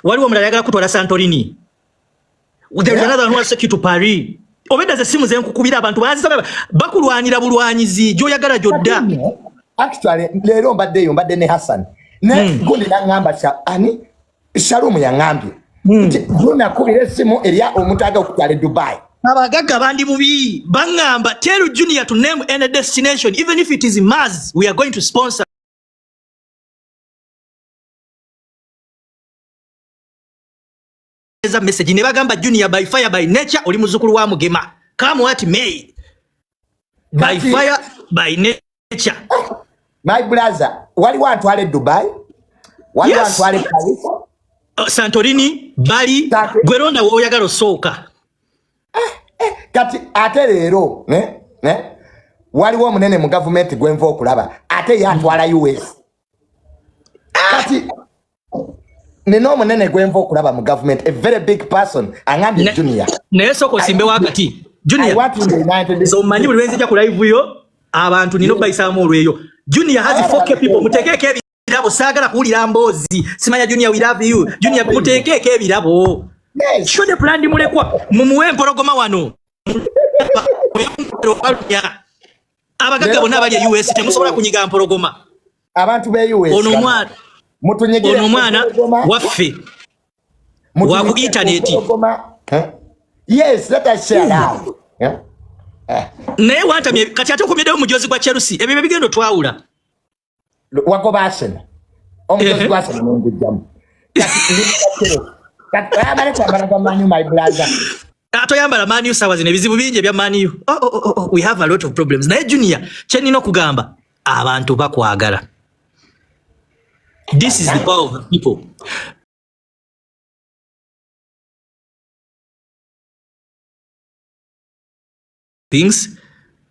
waliwo mulala yagala kutwala Santorini. There is another one who has to take you to Paris. Obeda ze simu zenkukubira abantu bazisaba bakulwanira bulwanyizi joyagala jodda. Actually lero mbadde ne Hassan. Ne gundi nangamba cha ani Shalom yangambye. Juna kubire simu eria omutaga okutwala Dubai. Abagaga bandi bubi bangamba tell Junior to name any destination even if it is Mars we are going to sponsor. Message ne bagamba Junior by fire by nature oli muzukulu wa Mugema. Come what may. By fire by nature. My brother, wali wantwale Dubai? Wali wantwale Paris? Santorini, Bali, gweronda woyagala soka. Kati ate leero, waliwo munene mu government gwenva okulaba. Ate yantwala US. Kati nino munene gwenva okulaba mu government, a very big person, angambye Junior. Naye soko simbe wakati. Junior. I want in the United So manyi buli wenzi ku live yo abantu nino bayisamu olweyo. Junior has 4K people mutekeke ebirabo sagala kuwulira mboozi. Simanya Junior we love you. Junior mutekeke ebirabo. Yes. Show the plan dimulekwa mumuwe mpologoma wano. Abagaga bonna bali US temusobola kunyiga mpologoma. Abantu be US. Ono mwana waffe. Wa ku internet. Yes, let us share now. Ne wanta kati ate kumidde mujozi kwa Chelsea. Ebyo bigendo twawula. Wako Arsenal. Omujozi kwa Arsenal ngujjamu. Kati abale kwambala kwa Man U my brother. Atoyambala Man U sawa zine bizibu bingi bya Man U. We have a lot of problems. Naye Junior kyenino kugamba abantu bakwagala. This is the power of the people. Things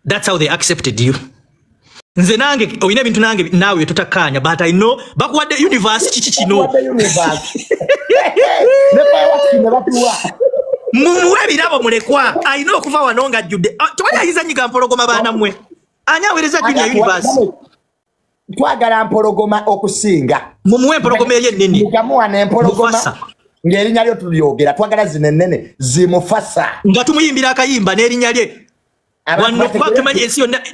that's how they accepted you. Nze nange oyina ebintu nange nawe tutakanya but I know bakuwadde universe kikino. Mumuwe birabo mulekwa. I know kuva wanonga jude. Tewali ayiza nyiga mpologoma baana mmwe. Anyawereza Junior universe. Twagala mpologoma okusinga. Mumuwe mpologoma eri ennene. Mukamuwa ne mpologoma. Ng'erinnya lyo tulyogera twagala zinennene zimufasa. Nga tumuyimbira akayimba n'erinnya lye.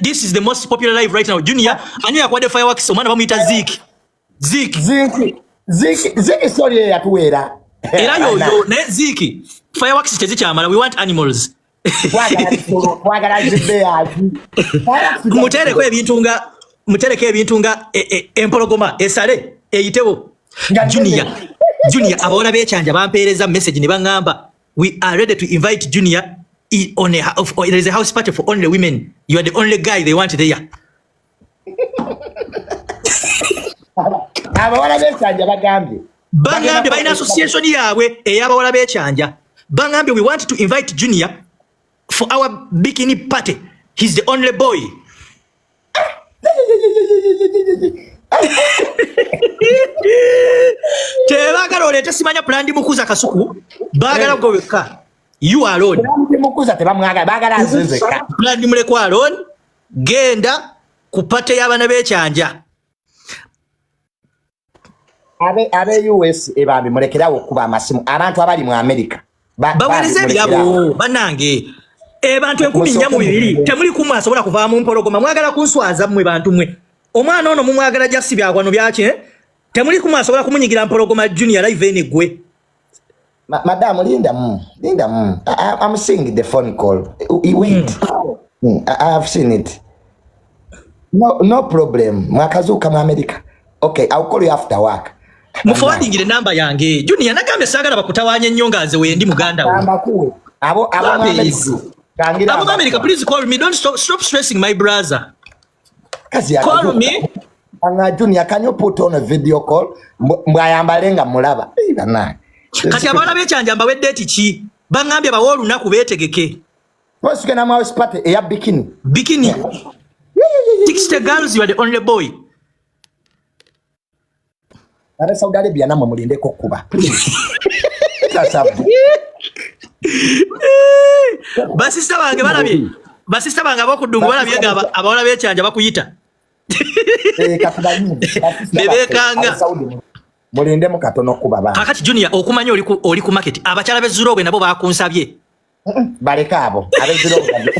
This is the most popular live right now. Junior, and you acquired fireworks. So man, Zik. Sorry, Atuera. Zik. Fireworks is chamala. We want animals. Mutereke ebintunga empologoma esale eyitewo. Junior, abawala bechanja bampeereza message ne bangamba we are ready to invite Junior. There is a house party for only women. You are the only guy they want there. Abawala bechanja bagambye. Bangambye balina association yaabwe ey'abawala bechanja. Bangambye we want to invite Junior for our bikini party. He's the only boy. Tebagala olete simanya plan di mukuza kasuku. Bagala goweka. You are alone. Plan mulekwa alone. Genda kupate y'abana bechanja. Abe US ebambi mulekerawo kuba amasimu abantu abali mu America. Bawereze byabo banange. Bantu 12 temuli kumwe asobola kuvaamu mpologoma mwagala kunswaza mmwe bantu mmwe. Omwana ono mumwagala jasi byakwano byake. Temuli kumwe asobola kumunyigira mpologoma Junior live ene gwe. Madam, Linda, I'm seeing the phone call. Wait. I have seen it. No problem. Mwakazuka mu America. Okay, I'll call you after work. Muforwardingire number yange. Junior nagambe sagala bakutawanya nyonga ze wendi muganda we. Ambakuwe. Abo America, please call me. Don't stop stressing my brother. Call me. Anga Junior, can you put on a video call? Mbwayambalenga mulaba. Ibana. Kati abana bechanja mbawedde tichi. Bangambye bawolu naku betegeke. What's going on with party? A bikini. Bikini. 60 girls, you are the only boy. Ara Saudi Arabia na mulinde kokuba. Basista bange balabye. Basista bange abokudungu balabye gaba abawala bechanja bakuyita. Katubanyine. Bebekanga. mulindemu katono kuba bana kakati Junior okumanya oli ku market abakyala bezirobe nabo bakunsabye baleka abo abezirobe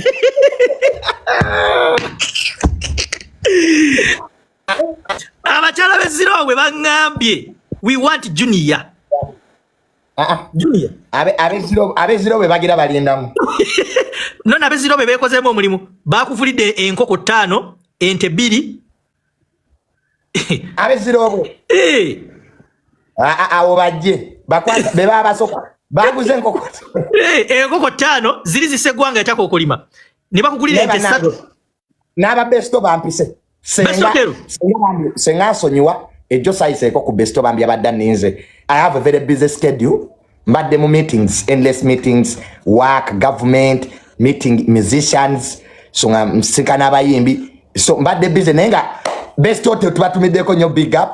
abakyala bezirobe bangambye we want Junior Junior abezirobe bagira balindamu nona abezirobe bekozeemu omulimu bakuvulidde enkoko 5 ente 2 abezirobe awo bajje bakwata beba basoka baguze enkoko enkoko 5 ziri zisegwanga etako okulima ne bakugulira ente 3 n'aba besto bampise senga sonyiwa ejo sayise ko ku besto bambya badda ninze I have a very busy schedule mbadde mu meetings endless meetings work government meeting musicians so msikana abayimbi so mbadde busy nenga besto tubatumiddeko nyo big up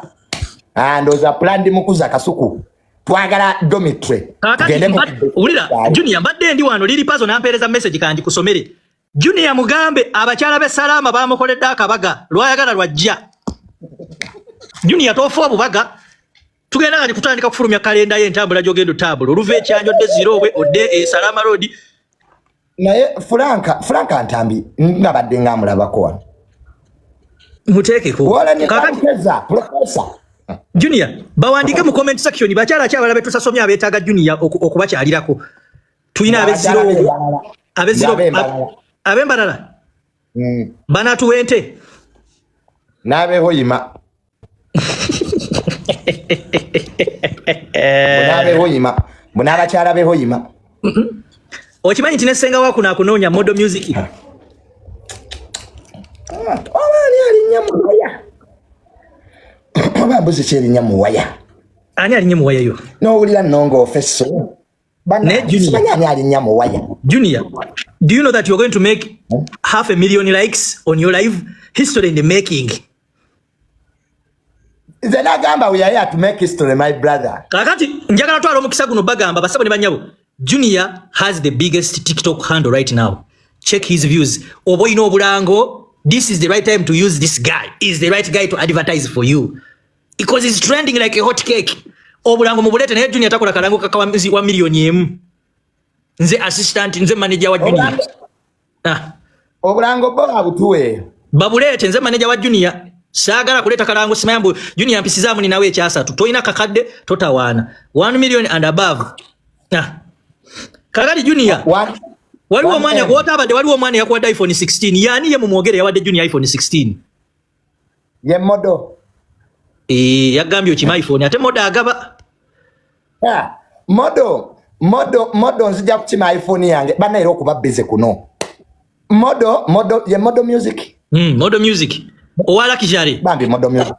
and oza planned mukuza kasuku twagala dormitory ulira Junior mbadde ndi wano liri pazo nampereza message kandi kusomere Junior mugambe abakyala be salama bamukoledde akabaga lwayagala lwajja Junior tofu abubaga tugenda kati kutandika kufulumya kalenda y'entambula jogendo tabula oluve ekyanjo de zirowe ode salama road naye Franka Ntambi ngabadde ngamulabako wano muteekeko kakakeza professor Junior bawandike mu comment section bakyala kyabala betusasomya abetaaga Junior okubakyalirako tuyina abezirowe abembalala banatu wente nabeho yima munabeho yima munabakyala beho yima okimanyi nti nesenga wakuna akunoonya modo music obani alinya muwaya obambuzi kyerinya muwaya ani alinya muwaya yo n'owulira nongo ofeso Junior, do you know that you're going to make 500,000 likes on your live? History in the making. Nze nagamba we are here to make history, my brother. Kakati njagala twala omukisa guno bagamba basabo ne banyabo. Junior has the biggest TikTok handle right now. Check his views. Obo ino obulango, this is the right time to use this guy. Is the right guy to advertise for you. Because he's trending like a hot cake. Obulango mubulete naye Junior takola kalango kaka wa milioni emu. Nze assistant, nze manager wa Junior. Obulango bo abutuwe. Babulete nze manager wa Junior. Saagala kuleta kalango simayambo Junior mpisizamu ni nawe ekyasatu. Toyina kakadde totawaana. 1 million and above. Kakati Junior. Waliwo mwanya kwota abadde waliwo mwanya yakuwadde iPhone 16. Yani ye mumwogere yawadde Junior iPhone 16. Ye modo. Yagambye okima iPhone ate modo agaba. Modo nzija kukima iPhone yange bana era okuba busy kuno. Ye modo music. Modo music. Owala kijale. Bambi modo music.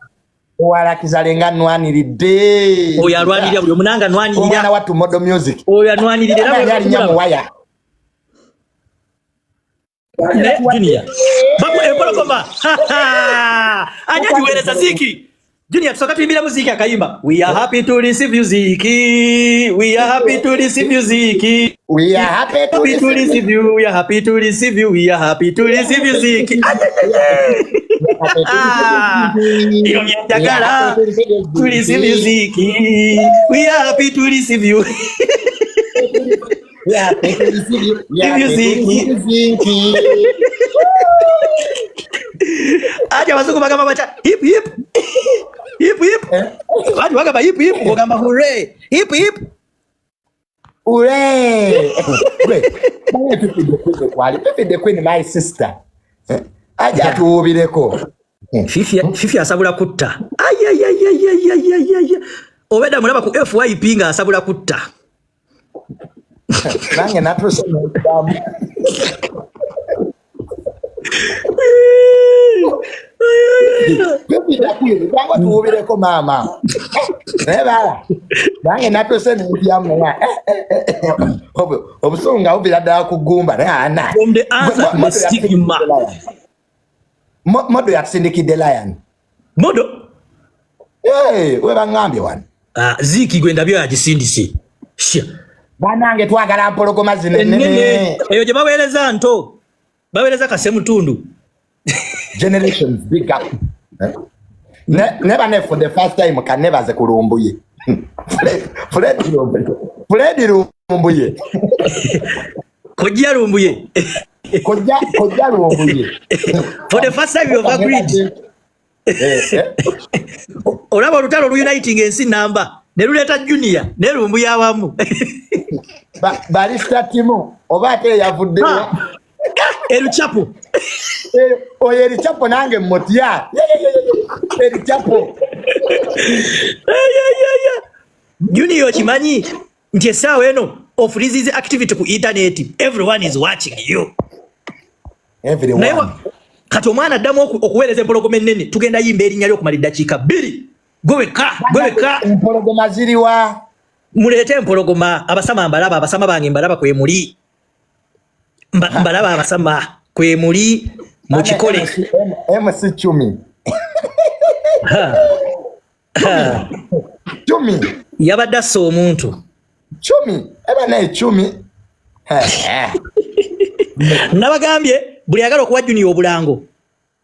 Owala kijale nga nwaniride. Oya lwanirira buli omunanga nwanirira. Omwana watu modo music. Oya nwanirira era nyamu waya. Junior. Babu empologoma. Anya juweleza ziki. Junior tusoka tuimbira muziki akayimba. We are happy to receive you Ziki. We are happy to receive you Ziki. We are happy to receive you. We are happy to receive you. We are happy to receive you Ziki. Iyo myendagala to receive you Ziki. We are happy to receive you. We are happy to receive you. We are happy to receive Ziki. Aja wazungu bagamba bacha hip hip. Hip hip. Watu bagamba hip hip bagamba hooray. Hip hip. Hooray. Pepe de Queen my sister. Aja tuubireko. Fifi asabula kutta. Ay. Obeda mulaba ku FYP nga asabula kutta. Nange natrose ndamu. Pepe da Queen bango tuubireko mama. Neba. Nange natrose ndamu ya. Obusunga ubira da kugumba na. From the answer the stigma. Modo ya Sindiki the Lion. Modo? We bangambye wan. Ziki gwenda byo agisindisi. Shia. Banange twagala mpologoma zinene. Eyo je baweereza nto. Baweereza kasemu tundu. Generations big up. ne for the first time kanebaze kulumbuye. Fred Lumbuye. Kojja Lumbuye. Kojja Lumbuye. For the first time you have agreed. Olaba olutalo reuniting ensi namba. Ne luleta Junior ne Lumbuye awamu. Barista Timo oba ate yavudde. Eruchapo. Oye Eruchapo nange motya. Eruchapo. Junior chimanyi nti essaawa eno ofurizize activity ku internet. Everyone is watching you. Everyone. Naye kati omwana addamu okuweereza empologoma ennene tugenda yimba erinnya ly'okumala eddakiika 2. Gweweka. Empologoma ziriwa? Muleete empologoma. Abasama mbalaba, abasama bange mbalaba kwe muli. Mbalaba abasama kwe muli mu kikole. MC Chumi. Chumi. Yabadde assa omuntu. Chumi. Eba naye Chumi. Nabagambye buli agala okuwa Junior obulango.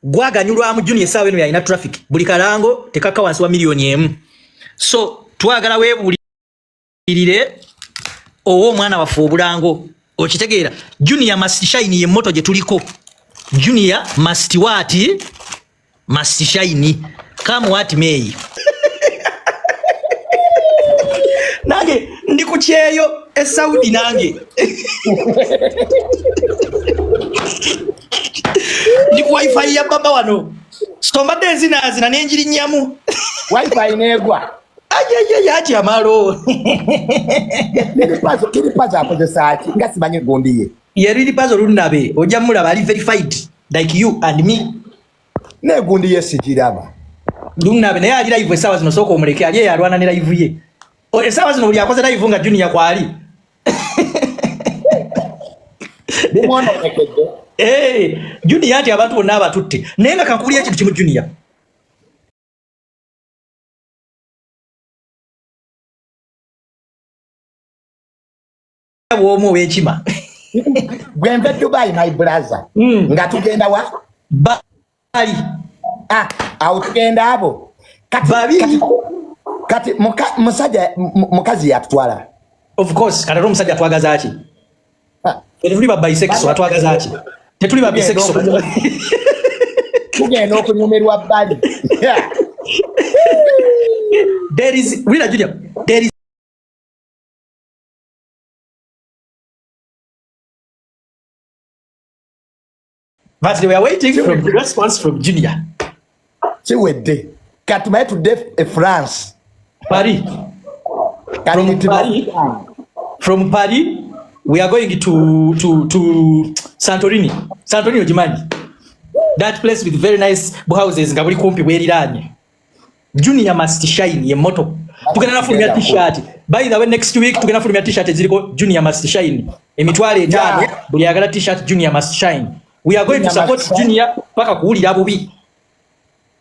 Gwaganyulwamu Junior essaawa eno yalina traffic. Buli kalango tekakka wansi wa miliyoni 1. So twagala weebulirire owo omwana waffe obulango. Okitegeera Junior must shine ye moto gye tuliko. Junior must what? Must shine. Come what may. Nange ndi ku kyeyo e Saudi nange. Ndi ku wifi ya baba wano. Stombadde enzina n'enjiri nnyamu. Wifi negwa. Ati amalo. Kiri pazo akozesa ati nga simanyi gundi ye. Yeri pazo lunabe ojja mulaba ali verified like you and me. Ne gundi ye sikiraba. Lunabe naye ali live essaawa zino soko omuleke ali yalwana ne live ye. Essaawa zino buli akoze live nga Junior kwali. Bimwana onekedde. Junior ati abantu bonna abatutte. Naye nga kankubulya ekintu kimu Junior. Womo wekima. Gwembe Dubai my brother. Nga tugenda wa? Bali. Au tugenda abo. Kati musajja mukazi yatwala. Of course, kana musajja twagaza ati. Tuli ba bisexual atwagaza ati. Tetuli ba bisexual. Tugenda okunyumirwa bali. There is Willa Junior. There is but we are waiting for the response from Junior. Chiwedde. Katumaye to France. Paris. From Paris, we are going to Santorini. Santorini Ojimani. That place with very nice houses ngabuli kumpi weriranye. Junior must shine ye moto. Tugenda nafulumya t-shirt. By the way, next week tugenda nafulumya t-shirt eziriko Junior must shine. Emitwale 5 buli agala t-shirt Junior must shine. We are going to support Junior paka kuwulira bubi.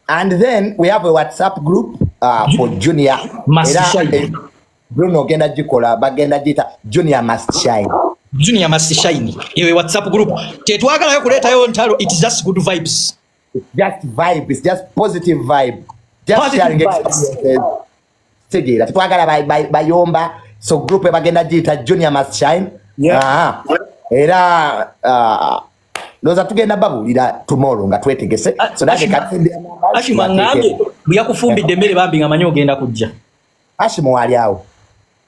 And then we have a WhatsApp group for Junior must shine. Bruno genda jikola bagenda jita Junior must shine. Junior must shine. Ewe WhatsApp group. Tetwagala kuleta yo ntalo, it's just good vibes. It's just vibe, it's just positive vibe. Just positive sharing experiences. Tegera tetwagala bayomba. So group bagenda jita Junior must shine. Yeah. Era Loza tugenda babulira tomorrow nga twetegese. So that Ashima ngambe buyakufumbidde mmere bambi nga manyi ogenda kujja. Ashima wali awo.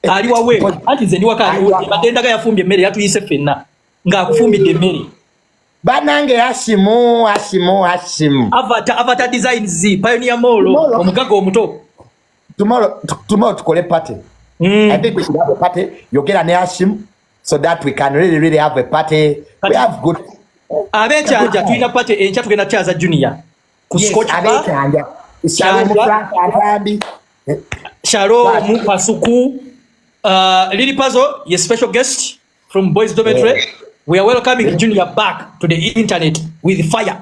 Ali wawe anti nze ndi waka ali batendaga yafumbye mmere yatuyise ffenna nga akufumbidde mmere. Banange Ashimu. Avatar designs Pioneer Mall omugaga omuto. Tomorrow tukole party. I think we should have a party. You get an Ashim so that we can really have a party. We have good. Abechanja tuina party encha tugenda chaza Junior. Ku Scotch abechanja. Sharo Mupasuku. Lily Pazo, your special guest from Boys Dormitory. We are welcoming Junior back to the internet with fire.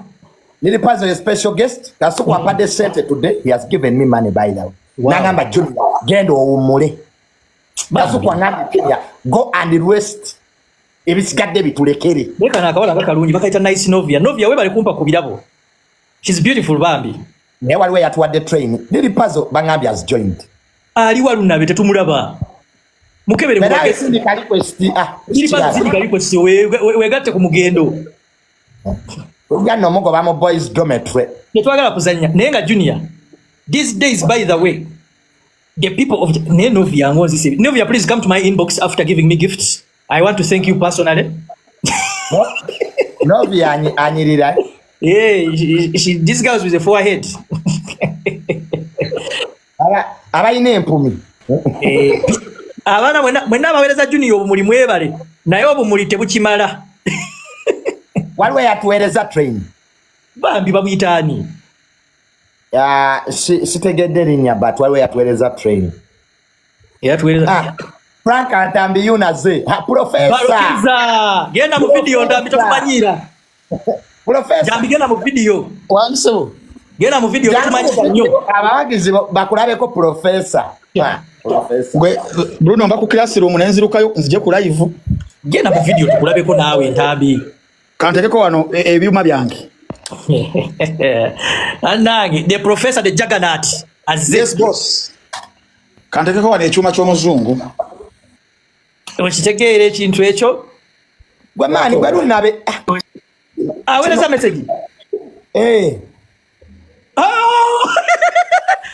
Lily Pazo, your special guest. Kasuku apade sente today. He has given me money by now. Nangamba Junior, gendo umule. Kasuku angamba Kenya, go and rest. Ebisigadde bitulekere. Beka nakawala bakalungi bakaita nice Novia. Novia we bali kumpa ku birabo. She's beautiful bambi. Ne waliwe yatuwadde train. Lili puzzle bangambye has joined. Ali walunabe tetumulaba. Mukebere mu bagesi. Sindika request. Lili puzzle sindika request wegatte ku mugendo. Ugano mugo ba mo boys dormitory. Netwagala kuzanya. Nenga Junior. These days, by the way, the people of Novia, Novia, please come to my inbox after giving me gifts. I want to thank you personally. Novia, Anirira. Yeah, this girl with a forehead. Abaine mpumi. Abana mwena bawereza Junior obumuli mwebale. Naye obumuli tebukimala. Waliwe yatuwereza train. Bambi babuyitani. Sitegedde linnya but waliwe yatuwereza train. Yatuwereza. Frank Antambi yunaze. Professor. Barokiza. Genda mu video ndambi tukumanyira. Professor. Jambi genda mu video. Wanso. Genda mu video tukumanyira nnyo. Abawagizi bakulabeko professor. Professor. Gwe Bruno mba ku classroom nenzirukayo nzije ku live. Genda mu video tukulabeko naawe ntambi. Kantekeko wano ebyuma byange. Anange the professor the juggernaut Yes boss. Kantekeko wano ekyuma ky'omuzungu. Okitegeera ekintu ekyo gwe maani gwe lunabe awereza message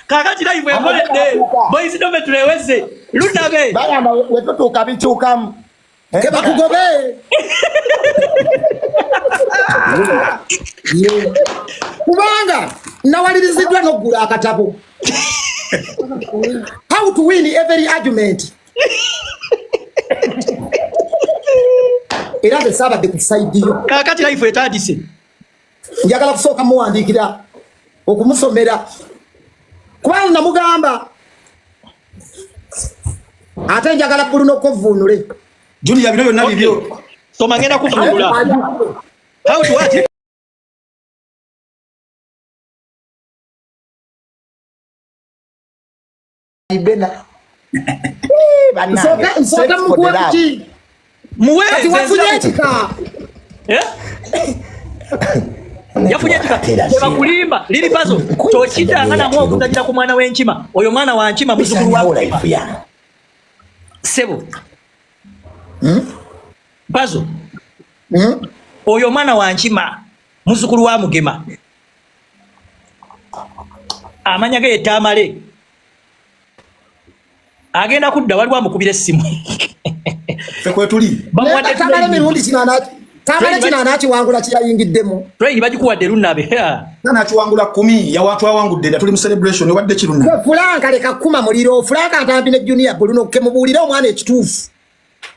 kakati live ekoledde boys dome tuleweze lunabe bagamba wetutuuka bikyukamu kebakugobe kubanga nawaliriziddwa n'oggula akatabo how to win every argument era ndesaabadde ku kisaidiyo kakati live etandise njagala kusooka muwandiikira okumusomera kubanga namugamba ate njagala Bruno kovuunule Junior bino byonna bibyo. Soma ngenda kuvuunula how to what ibena nsooka mukuwaki muweze wafunye ekika yafunye ekika tebakulimba liri pazo tokitanga namwe okutagira ku mwana w'enkima oyo mwana wa nkima muzukulu wa sebo pazo oyo mwana wa nkima muzukulu wa Mugema amanya ge Tamale agenda kudda waliwo amukubira essimu Fekwe tuli. Tamale mirundi kinana kiwangula kiyayingiddemu train bagikuwadde lunabe Nana kiwangula 10 ya watu awangudde tuli mu celebration wadde kiruna. Fulanka leka kuma muliro Fulanka Antambi ne Junior Bruno kemubuulire omwana ekituufu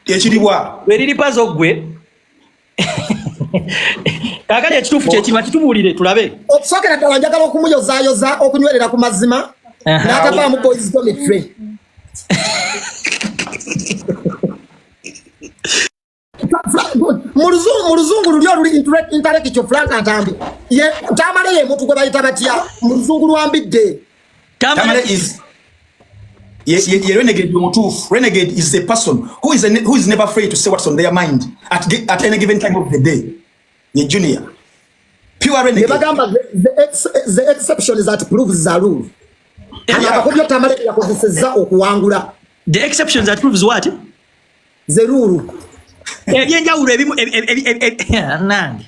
Ekiribwa. weriri pazo gwe kakali ekituufu kyekirwa kitubuulire tulabe okusokera ddala njagala okumuyozaayoza okunywerera ku mazima n'atavaamu boys dormitory mu luzungu luli oluli intellectual Frank Antambi Tamale ye muntu gwe bayita batya mu luzungu lwambidde Tamale is renegade mutufu. Renegade is a person who is never afraid to say what's on their mind at any given time of the day. Ye Junior. Pure renegade. Bagamba the exception is that proves the rule. Akakubyo Tamale yakozesezza okuwangula. The exceptions that proves what? The rule. Ebyenjawulo ebimu nange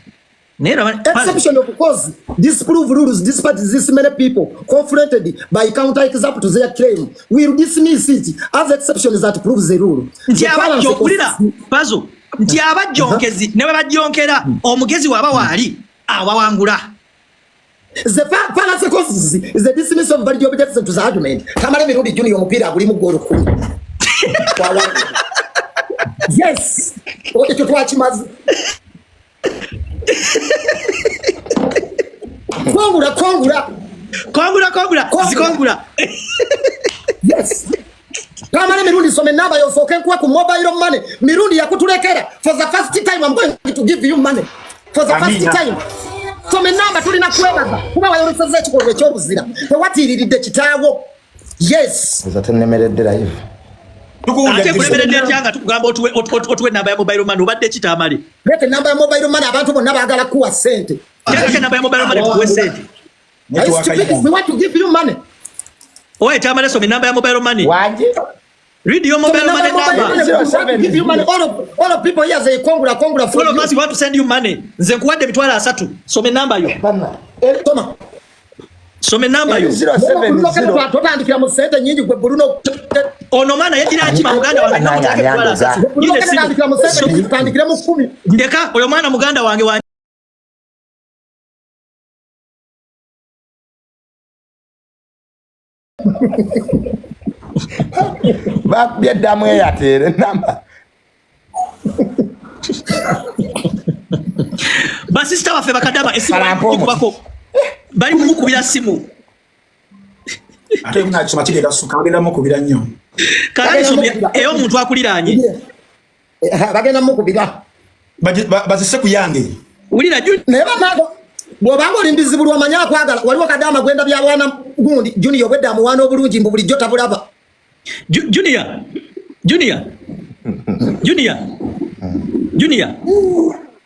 exception of cause disprove rules despite this many people confronted by counter example to their claim will dismiss it as exceptions that proves the rule. Nti abajjokulira pazo nti abajjonkezi ne bajjonkera omugezi waba waali awawangula. The fallacy causes is the dismissal of valid objections to the argument. Tamale mirundi Junior omupiira guli mu ggoolo 10. Yes. Ekyo twakimaze. Kongula. Yes. Tamale mirundi some namba yosooke nkuwa ku mobile money. Mirundi yakutulekera. For the first time I'm going to give you money. For the first time. Some namba tulina kwebaza. Kuba wayoleseza ekikolwa ekyobuzira. Tewatiiriridde kitaawo. Yes. Zatenemeredde live. Ate kulemeredde ekyanga tukugamba otuwe namba ya mobile money obadde kitamale. Lete namba ya mobile money abantu bonna baagala kuwa ssente. Kyeke namba ya mobile money tuwe ssente. Network We want to give you money. Oye tamale some number ya mobile money. Wanje. Read your mobile money number. Give you money. All of people here say kongula for all of us want to send you money. Nze nkuwadde mitwala 3. Some number yo. Toma. Some number yo. 070. Totandikira mu sente nyingi gwe Bruno. Ono mana yedira nti muganda wange namutake mitwala 3. Yine simu. Totandikira mu sente tandikira mu 10. Ndeka oyo mwana muganda wange wa Bakubye ddamu eyatere namba. basista waffe bakadaba esimu kubako bali kumukubira simu ate muna kisoma kigenda suka bagenda mukubira nnyo kale somye eyo omuntu akuliranye bagenda mukubira bazise ku yange ulira neba mago bwobanga oli mbizibu lwamanya akwagala waliwo kadama gwenda bya bwana gundi Junior obwedda muwana obulungi mbu bulijjo tabulaba Junior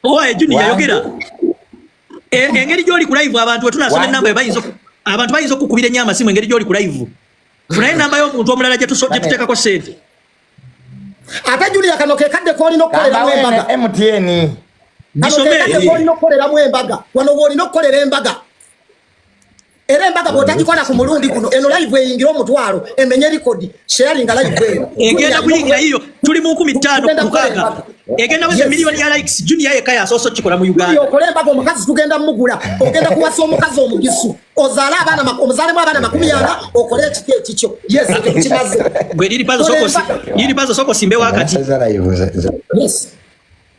oye Junior yogera engeri gyoli ku live abantu wetunasoma enamba abantu bayinza okukubira ennyama simu engeri gyoli ku live funayo enamba y'omuntu omulala gye tuteekako sente ate Junior kano ke kadde koolina okukoleramu embaga MTN. kadde koolina okukoleramu embaga wano woolina okukolera embaga era embaga bw'otagikola ku mulundi guno eno live eyingira omutwalo emenye likodi sharinga live eyo egenda kuyingira iyo tuli mu 15 kukaga egenda weze miliyoni ya likes Junior yeka yasoso kikola mu Uganda okole embaga omukazi tugenda mugula ogenda kuwasa omukazi omugisu ozaala abaana omuzaalemu abaana 40 okole ekiki ekikyo yes kimaze gwe liri pazo soko simbe wakati yes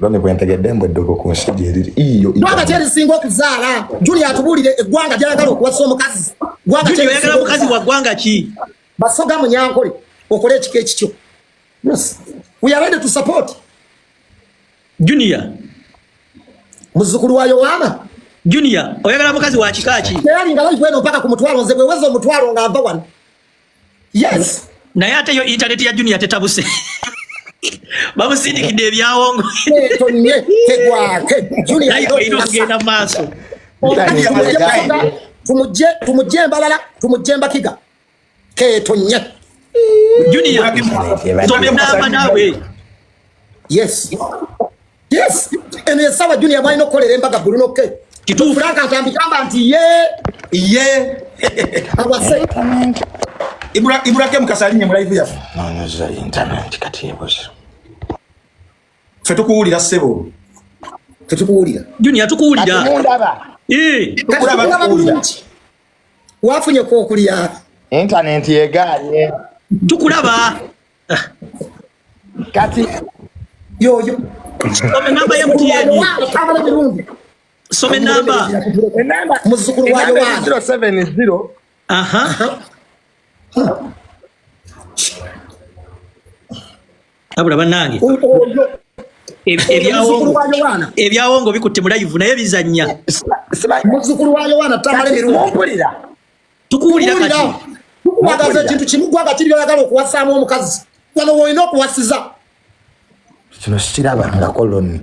Lone bwentegedde mbweddoko ku nsigi eriri iyo gwanga kyerisinga okuzaala Junior atubulire eggwanga gyayagala okuwasa omukazi Junior yagala mukazi wa ggwanga ki basoga mu Nyankole okole ekiki ekikyo yes we are ready to support Junior muzukulu wa Yohana Junior oyagala mukazi wa kikaki tayari ngala ivweno mpaka ku mutwalo nze bwewezo omutwalo nga ava wano yes naye ate yo internet ya Junior tetabuse bamusindikidde ebyawongo tonye tegwake Junior ayogenda maaso tumujje mbalala tumujje mbakiga ketonye Junior some namba nawe yes ene sawa Junior bwalina okukolera embaga Bruno ke kituufu Frank atambikamba nti ye abase Ibrahim Kasalinye mu live yafu nonoza internet kati ebozi fetukuwulira sebo tetukuwulira Junior tukuwulira mundaba tukulaba tukuwulira wafunye ko okulya internet yeganye tukulaba kati yoyo some namba ya MTN some namba muzukulu wa Yohana 070 aha abula banange ebyawongo bikutte mu live naye bizanya muzukulu wa Yohana tamale mumpulira tukuwulira kati tukuwagaza ekintu kimu gwanga kiri oyagala okuwasaamu omukazi wano woolina okuwasiza kino sikiraba nga koloni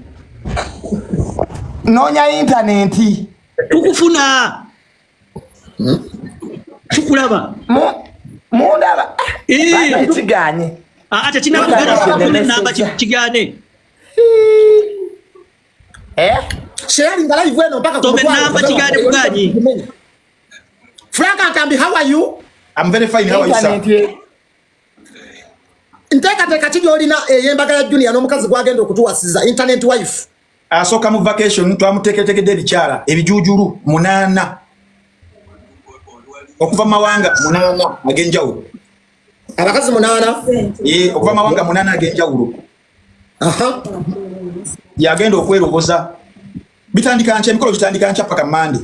noonya intaneti tukufuna tukulaba mundaba kiganye ate kinaba kigane sharing nga live eno mpaka some namba kigane buganyi Frank Akambi, how are you? I'm very fine. How are you, sir? Nteekateeka ki gy'olina ey'embaga ya Junior n'omukazi gwagenda okutuwasiza internet wife? Asooka mu vacation twamuteeketeekedde ebikyala ebijuujulu 8 okuva mu mawanga 8 ag'enjawulo. Abakazi 8? Okuva mu mawanga 8 ag'enjawulo. Aha. Yagenda okweroboza. Bitandika nkya emikolo gitandika nkya paka Monday.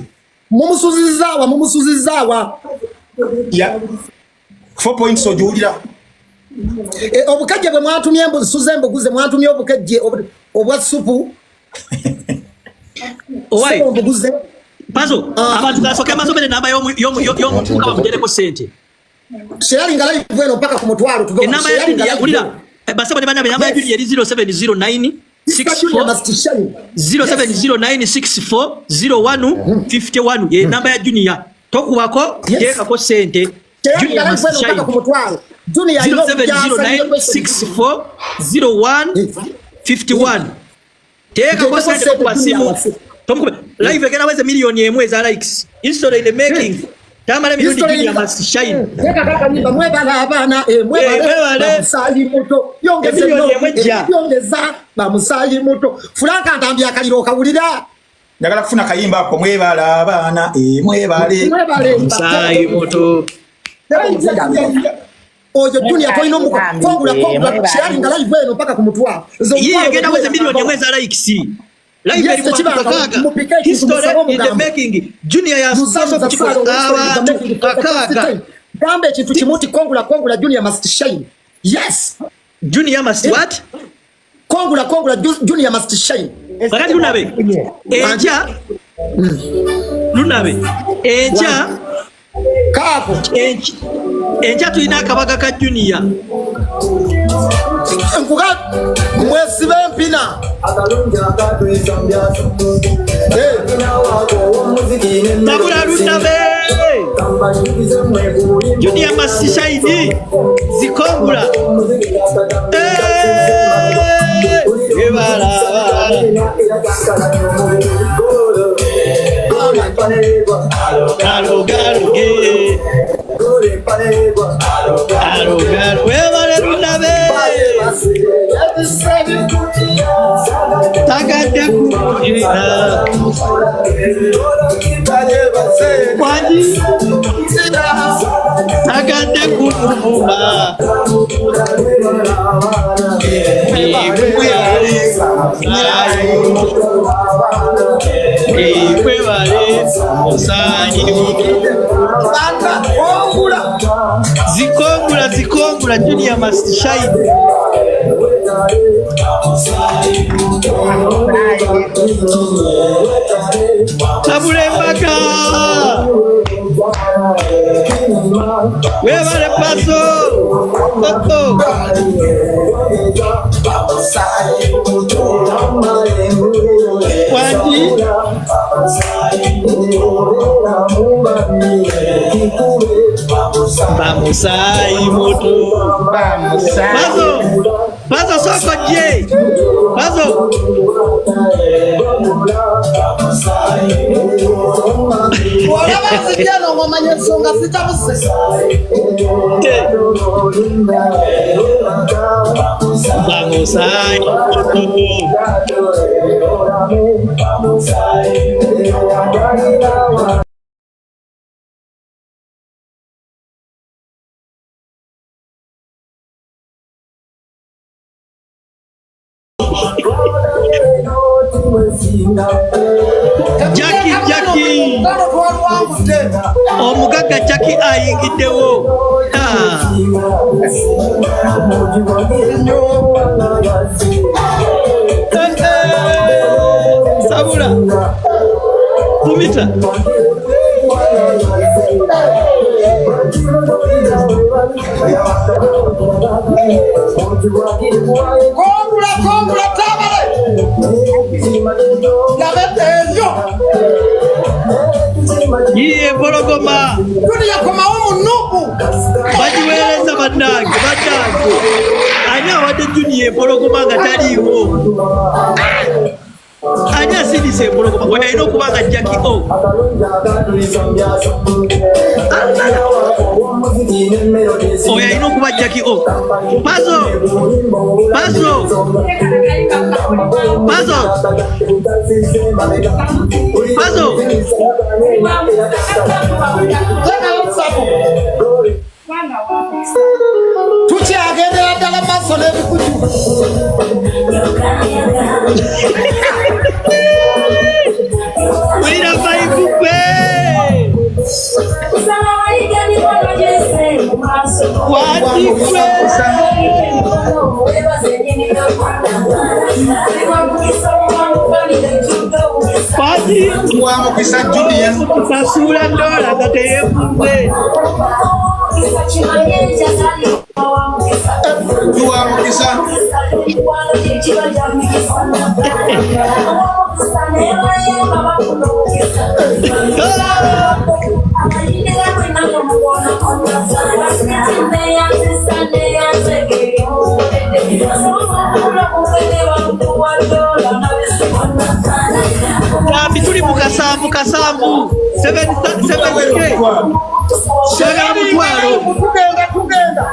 Mumusuzizzaawa. Ya 4 points ojuulira. Obukejje bwe mwatumye embusuze embuguze mwatumye obukejje obwa supu. Owai. Embuguze. Pazo, abantu gasoke mazobere namba y'omuntu nga bamugereko sente. Sharing nga live eno mpaka ku mutwalo tuve. Enamba ya Junior yagulira. Basebo ne bana namba ya Junior yali 0709 64 0709 64 01 51 ye namba ya Junior Tokubako tekako sente Junior must shine 0709640151 tekako sente kwa simu tomukube live egena weze milioni emwe za likes history in the making tamale milioni Junior must shine teka kaka nyimba mwebala abana mwebale musayi muto yongeza bamusayi muto Franka ndambya kaliro kawulira njagala kufuna kayimba ako mwebala abana mwebale musayi muto oyo Junior toino muko kongula sharing live eno paka kumutwa yeye egena weze milioni emwe za likes live eri kakaga history in the making Junior ya sasa kuchikoza kakaga gambe kitu kimuti kongula Junior must shine. Yes, Junior must what? Kongula Junior must shine. Bakati lunabe enja kako enja tulina akabaga ka Junior nkuga mwesi bempina tabula lunabe Junior must shine zikongula zikongula Junior must shine tabule mpaka webale paso kwani bamusai moto paso soko je paso wala basikiano ngomanye songa sitabuse bamusai Jackie omugaga Jackie ayingiddewo sabula kumita kongula tabale yiye Mpologoma Junior koma omunuku bajiweereza bannange ani awadde Junior Mpologoma nga taliiwo ani asindise Mpologoma oyo alina okuba nga Jackie O oyo alina okuba Jackie O pazo tukyagenda ddala maaso n'ebikuju ulira bayikukwe watikwe Pati Wamukisa Junior sasula ndola nga teyefumbe Wamukisa Bituli mukasambu 7K. Shagala mutwalo. Tugenda.